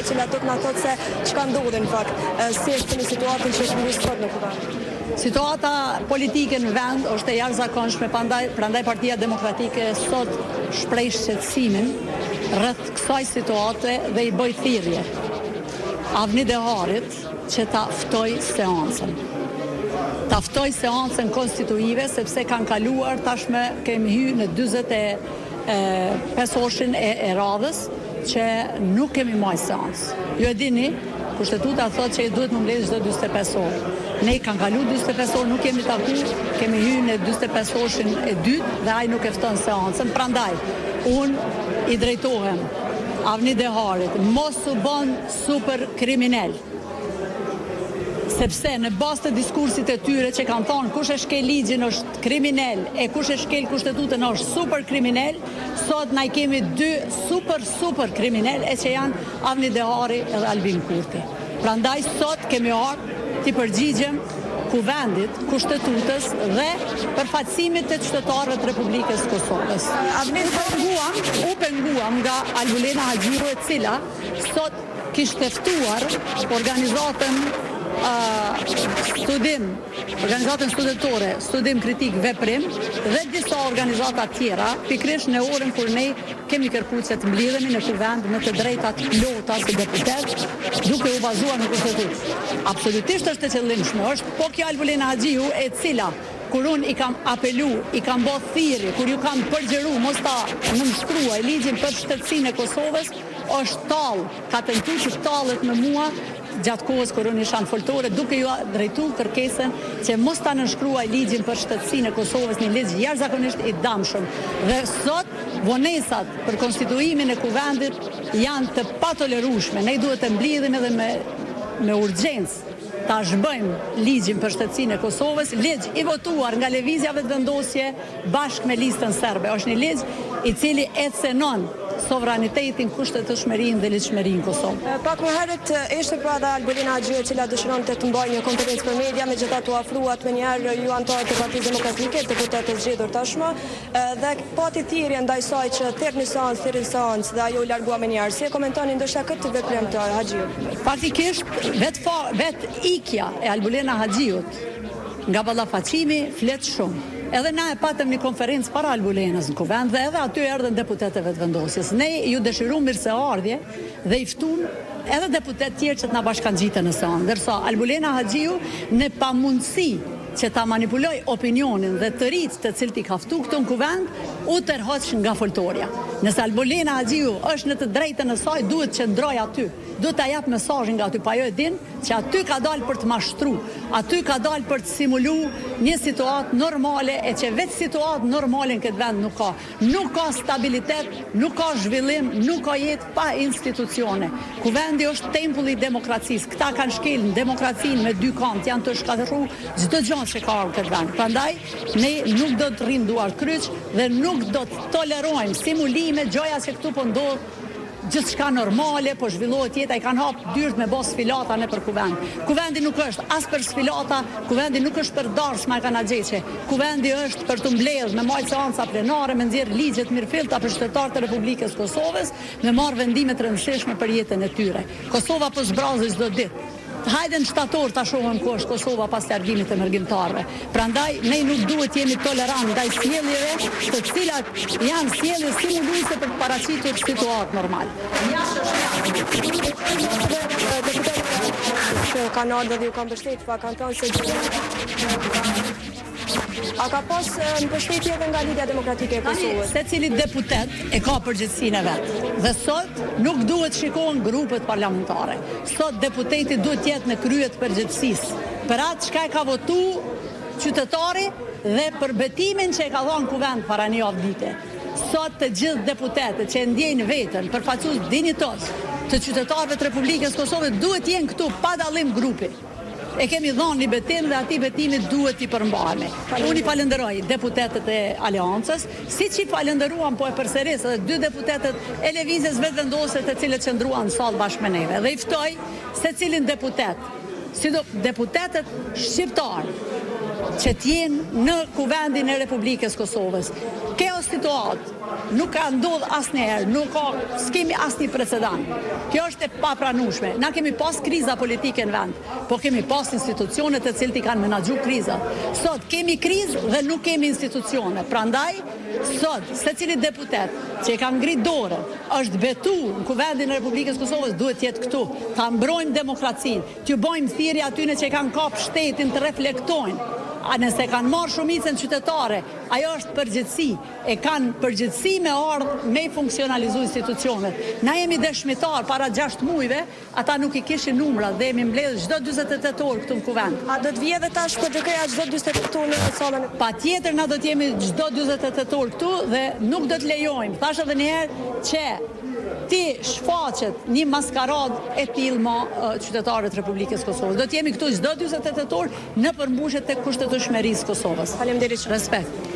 e cila do të na thotë se çka ndodhi në fakt. Si është në situatën që është sot në kuvend? Situata politike në vend është e jashtëzakonshme, prandaj Partia Demokratike sot shpreh shqetësimin rreth kësaj situate dhe i bëj thirrje Avni Deharit që ta ftoj seancën. Ta ftoj seancën konstituive sepse kanë kaluar tashme kemi hyrë në 45 e radhës që nuk kemi më seancë. Ju e dini, Kushtetuta thotë që duhet më mbledh çdo 45 orë. Ne kanë kalu 45 orë, nuk kemi taku, kemi hyrë në 45 orëshin e dytë dhe ai nuk e fton seancën. Prandaj, unë i drejtohem Avni Deharit, mos u bën super kriminal. Sepse në bazë të diskursit e tyre që kanë thonë kush e shkel ligjin është kriminal e kush e shkel kushtetutën është super kriminal, sot na i kemi dy super kriminal e që janë Avni Dehari edhe Albin Kurti. Prandaj sot kemi ardhur të përgjigjem kuvendit, kushtetutës dhe përfaqësimit të qytetarëve të Republikës Kosovës. U penguam nga Albulena Haxhiu, e cila sot kishte ftuar organizatën organizatën studentore, studim kritik veprim dhe disa organizata tjera, pikërisht në orën kur ne kemi kërkuar se të mblidhemi në kuvend me të drejtat plota si deputet, duke u bazuar në kushtetutë. Absolutisht është e qëllimshme, është po kjo Albulena Haxhiu e cila kur unë i kam apelu, i kam bë thirrje, kur ju kam përgjëru mos ta nënshkruaj ligjin për shtetësinë e Kosovës, është tallë, ka tentuar që tallet me mua gjatë kohës kur unë isha në foltore, duke ju drejtuar kërkesën që mos ta nënshkruaj ligjin për shtetësinë e Kosovës, një ligj jashtëzakonisht i dëmshëm. Dhe sot vonesat për konstituimin e kuvendit janë të patolerueshme. Ne duhet të mblidhemi edhe me urgjencë ta zhbëjmë ligjin për shtetësinë e Kosovës, ligj i votuar nga lëvizjave të vendosje bashkë me listën serbe. Është një ligj i cili e cenon sovranitetin, kushtetshmërinë dhe ligjshmërinë Kosovë. Pak më herët ishte pra dhe Albulena Haxhiu e cila dëshironte të mbajë një konferencë për media, megjithatë u ofruat më njëherë ju anëtarët e Partisë Demokratike, deputetët zgjedhur tashmë, dhe pati thirrje ndaj saj që thirrni seancë dhe ajo u largua më njëherë. Si e komentoni ndoshta këtë veprim të Haxhiu? Faktikisht vet ikja e Albulena Haxhiut nga ballafaqimi flet shumë. Edhe na e patëm një konferencë para Albulenës në kuvend dhe edhe aty erdhën deputetëve të vendosjes. Ne ju dëshirojmë mirëseardhje dhe i ftuam edhe deputet tjerë që të na bashkangjiten në seancë, ndërsa Albulena Haxhiu në pamundësi që ta manipuloj opinionin dhe të rit të cilët i ka ftuar këtu në kuvend, u tërhoq nga foltoria. Nëse Albulena Haxhiu është në të drejtën e saj, duhet që ndroj aty. Duhet ta jap mesazhin nga aty, pa jo e din që aty ka dalë për të mashtruar, aty ka dalë për të simuluar një situatë normale e që vetë situatë normale në këtë vend nuk ka. Nuk ka stabilitet, nuk ka zhvillim, nuk ka jetë pa institucione. Kuvendi është tempulli i demokracisë. Këta kanë shkelën demokracinë me dy kantë, janë të shkatërruar çdo gjë që ka në këtë vend. Prandaj ne nuk do të rrim duart kryq dhe nuk do të tolerojmë simulime, gjëja që këtu po ndodh gjithçka normale, po zhvillohet jeta, i kanë hapë dyert me bos sfilata në për kuvend. Kuvendi nuk është as për sfilata, kuvendi nuk është për darsma e kanagjeqe. Kuvendi është për të mbledhur me majtë seanca plenare, me nxjerr ligjet mirëfillta për qytetarët e Republikës Kosovës, me marrë vendime të rëndësishme për jetën e tyre. Kosova po zbrazë çdo ditë. Hajde në shtator ta shohim ku është Kosova pas largimit të mërgjimtarëve. Prandaj ne nuk duhet jemi tolerant ndaj sjelljeve të cilat janë sjellje simuluese për të paraqitur situatë normale. Kanë ardhur dhe ju kanë mbështetur, pa kanë thënë se a ka pas mbështetje edhe nga Lidia Demokratike e Kosovës? Secili deputet e ka përgjegjësinë e vet. Dhe sot nuk duhet shikohen grupet parlamentare. Sot deputeti duhet të jetë në krye të përgjegjësisë për atë çka e ka votuar qytetari dhe për betimin që e ka dhënë kuvend para një javë vite. Sot të gjithë deputetët që ndjejnë veten përfaqësues dinjitos të qytetarëve të Republikës Kosovës duhet jenë këtu pa dallim grupi. E kemi dhënë një betim dhe atij betimi duhet t'i përmbahemi. Unë i falenderoj deputetët e Aleancës, siç i falenderuam po e përsëris edhe dy deputetët e lëvizjes vetëvendose të cilët qëndruan në sallë bashkë me neve. Dhe i ftoj secilin deputet, si do deputetët shqiptar që t'jenë në kuvendin e Republikës Kosovës. Kjo situatë nuk ka ndodhë asnjëherë, s'kemi asnjë precedent. Kjo është e papranueshme. Na kemi pas kriza politike në vend, po kemi pas institucione të cilët i kanë menaxhu krizat. Sot kemi krizë dhe nuk kemi institucione. Prandaj, sot secili deputet që e ka ngrit dorën, është betuar në kuvendin e Republikës Kosovës, duhet të jetë këtu. Ta mbrojmë demokracinë, t'ju bëjmë thirrje atyne që kanë kap shtetin të reflektojnë. A nëse kanë marrë shumicën qytetare, ajo është përgjithësi, e kanë përgjithësi me ardhë me funksionalizu institucionet. Na jemi dëshmitar para 6 muajve, ata nuk i kishin numra dhe jemi mbledhur çdo 48 orë këtu në kuvend. A do të vijë edhe tash KDK-ja çdo 48 orë në sallën? Patjetër na do të jemi çdo 48 orë këtu dhe nuk do të lejojmë. Thash edhe një herë që ti shfaqet një maskarad e tillë me qytetarët e Republikës Kosovës. Do të jemi këtu çdo 48 orë në përmbushjet të kushtetueshmërisë Kosovës. Faleminderit. Respekt.